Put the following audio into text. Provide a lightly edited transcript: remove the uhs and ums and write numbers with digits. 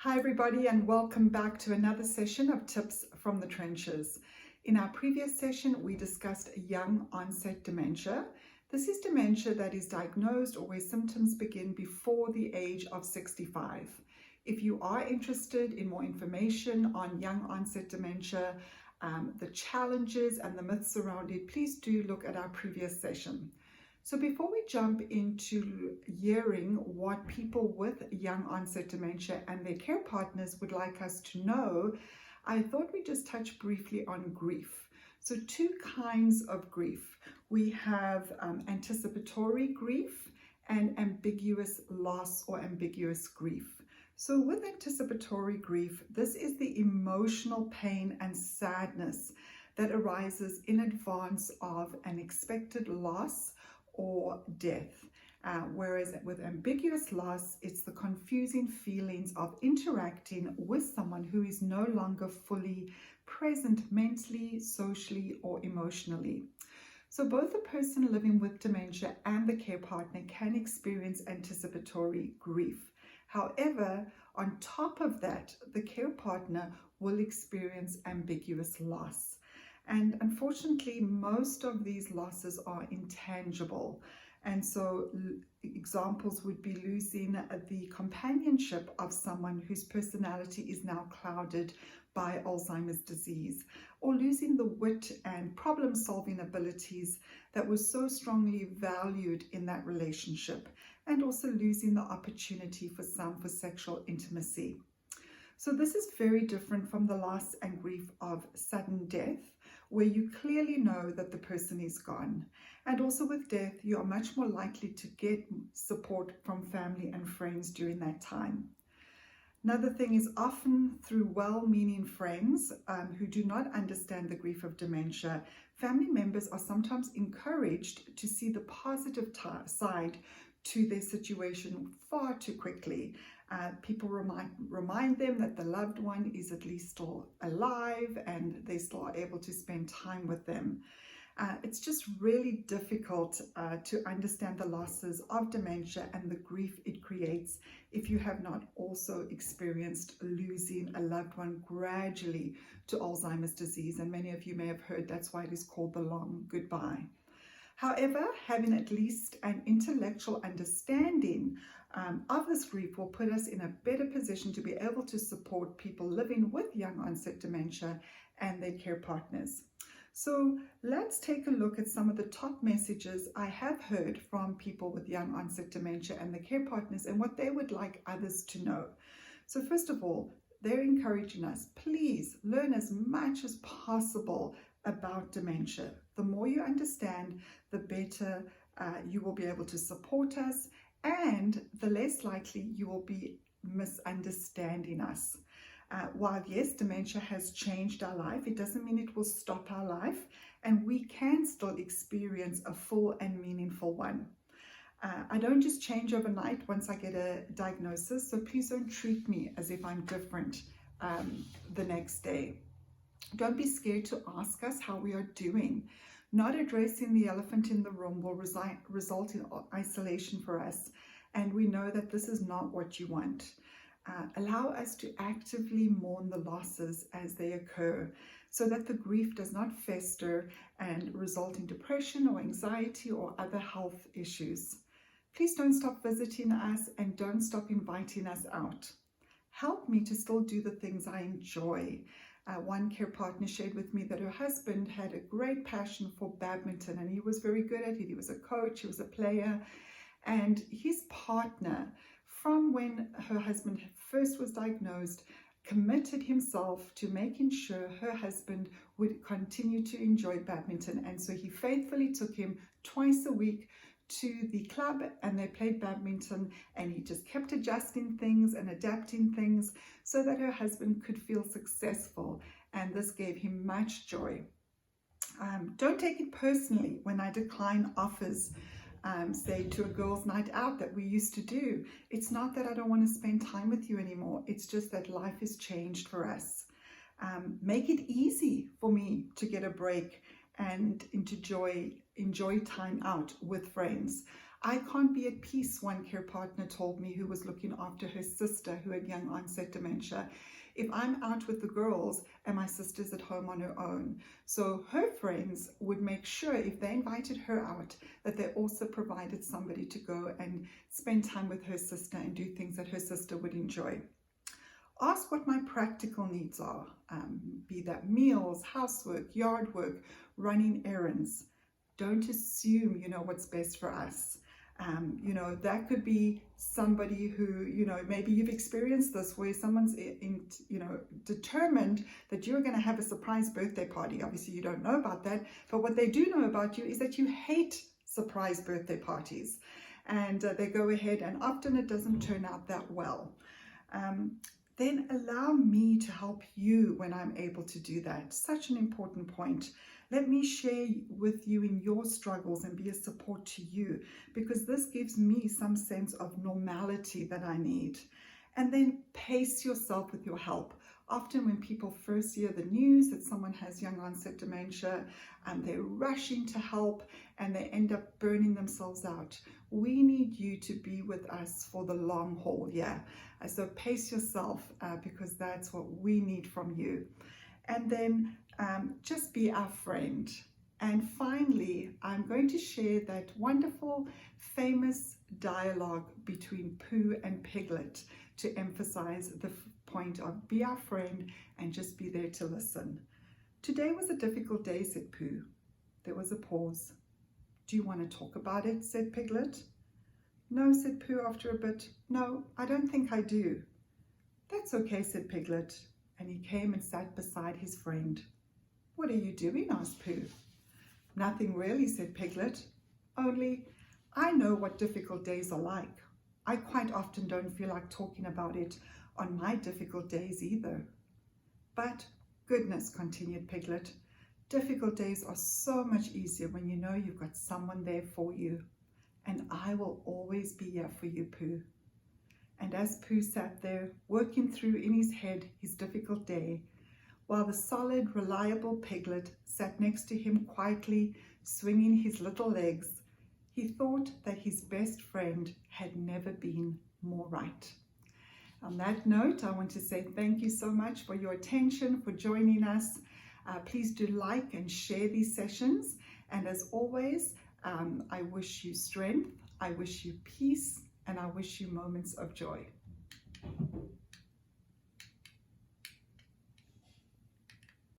Hi everybody, and welcome back to another session of Tips from the Trenches. In our previous session, we discussed young onset dementia. This is dementia that is diagnosed or where symptoms begin before the age of 65. If you are interested in more information on young onset dementia, the challenges and the myths around it, please do look at our previous session. So before we jump into hearing what people with young onset dementia and their care partners would like us to know, I thought we'd just touch briefly on grief. So two kinds of grief. We have anticipatory grief and ambiguous loss or ambiguous grief. So with anticipatory grief, this is the emotional pain and sadness that arises in advance of an expected loss or death. Whereas with ambiguous loss, it's the confusing feelings of interacting with someone who is no longer fully present mentally, socially, or emotionally. So both the person living with dementia and the care partner can experience anticipatory grief. However, on top of that, the care partner will experience ambiguous loss. And unfortunately, most of these losses are intangible. And so examples would be losing the companionship of someone whose personality is now clouded by Alzheimer's disease, or losing the wit and problem-solving abilities that were so strongly valued in that relationship, and also losing the opportunity for sexual intimacy. So this is very different from the loss and grief of sudden death, where you clearly know that the person is gone. And also with death, you are much more likely to get support from family and friends during that time. Another thing is often through well-meaning friends who do not understand the grief of dementia, family members are sometimes encouraged to see the positive side to their situation far too quickly. People remind them that the loved one is at least still alive and they still are able to spend time with them. It's just really difficult to understand the losses of dementia and the grief it creates if you have not also experienced losing a loved one gradually to Alzheimer's disease. And many of you may have heard that's why it is called the long goodbye. However, having at least an intellectual understanding of this grief will put us in a better position to be able to support people living with young onset dementia and their care partners. So let's take a look at some of the top messages I have heard from people with young onset dementia and their care partners and what they would like others to know. So first of all, they're encouraging us, please learn as much as possible about dementia. The more you understand, the better you will be able to support us, and the less likely you will be misunderstanding us. While yes, dementia has changed our life, it doesn't mean it will stop our life, and we can still experience a full and meaningful one. I don't just change overnight once I get a diagnosis, so please don't treat me as if I'm different the next day. Don't be scared to ask us how we are doing. Not addressing the elephant in the room will result in isolation for us, and we know that this is not what you want. Allow us to actively mourn the losses as they occur so that the grief does not fester and result in depression or anxiety or other health issues. Please don't stop visiting us and don't stop inviting us out. Help me to still do the things I enjoy. One care partner shared with me that her husband had a great passion for badminton and he was very good at it. He was a coach, he was a player, and his partner, from when her husband first was diagnosed, committed himself to making sure her husband would continue to enjoy badminton. And so he faithfully took him twice a week to the club and they played badminton, and he just kept adjusting things and adapting things so that her husband could feel successful, and this gave him much joy. Don't take it personally when I decline offers, say to a girls' night out that we used to do. It's not that I don't want to spend time with you anymore, it's just that life has changed for us. Make it easy for me to get a break and enjoy time out with friends. I can't be at peace, one care partner told me, who was looking after her sister who had young onset dementia, if I'm out with the girls and my sister's at home on her own. So her friends would make sure if they invited her out that they also provided somebody to go and spend time with her sister and do things that her sister would enjoy. Ask what my practical needs are, be that meals, housework, yard work, running errands. Don't assume you know what's best for us. That could be somebody who, maybe you've experienced this where someone's determined that you're going to have a surprise birthday party. Obviously, you don't know about that, but what they do know about you is that you hate surprise birthday parties, and they go ahead, and often it doesn't turn out that well. Then allow me to help you when I'm able to do that. Such an important point. Let me share with you in your struggles and be a support to you, because this gives me some sense of normality that I need. And then pace yourself with your help. Often when people first hear the news that someone has young onset dementia, they're rushing to help and they end up burning themselves out. We need you to be with us for the long haul, so pace yourself because that's what we need from you. And then just be our friend. And finally, I'm going to share that wonderful, famous dialogue between Pooh and Piglet to emphasize the point of be our friend and just be there to listen. Today was a difficult day, said Pooh. There was a pause. Do you want to talk about it, said Piglet. No, said Pooh after a bit. No, I don't think I do. That's okay, said Piglet, and he came and sat beside his friend. What are you doing? asked Pooh. Nothing really, said Piglet. Only I know what difficult days are like. I quite often don't feel like talking about it on my difficult days either. But goodness, continued Piglet, difficult days are so much easier when you know you've got someone there for you. And I will always be here for you, Pooh. And as Pooh sat there, working through in his head his difficult day, while the solid, reliable Piglet sat next to him quietly, swinging his little legs, he thought that his best friend had never been more right. On that note, I want to say thank you so much for your attention, for joining us. Please do like and share these sessions. And as always, I wish you strength, I wish you peace, and I wish you moments of joy.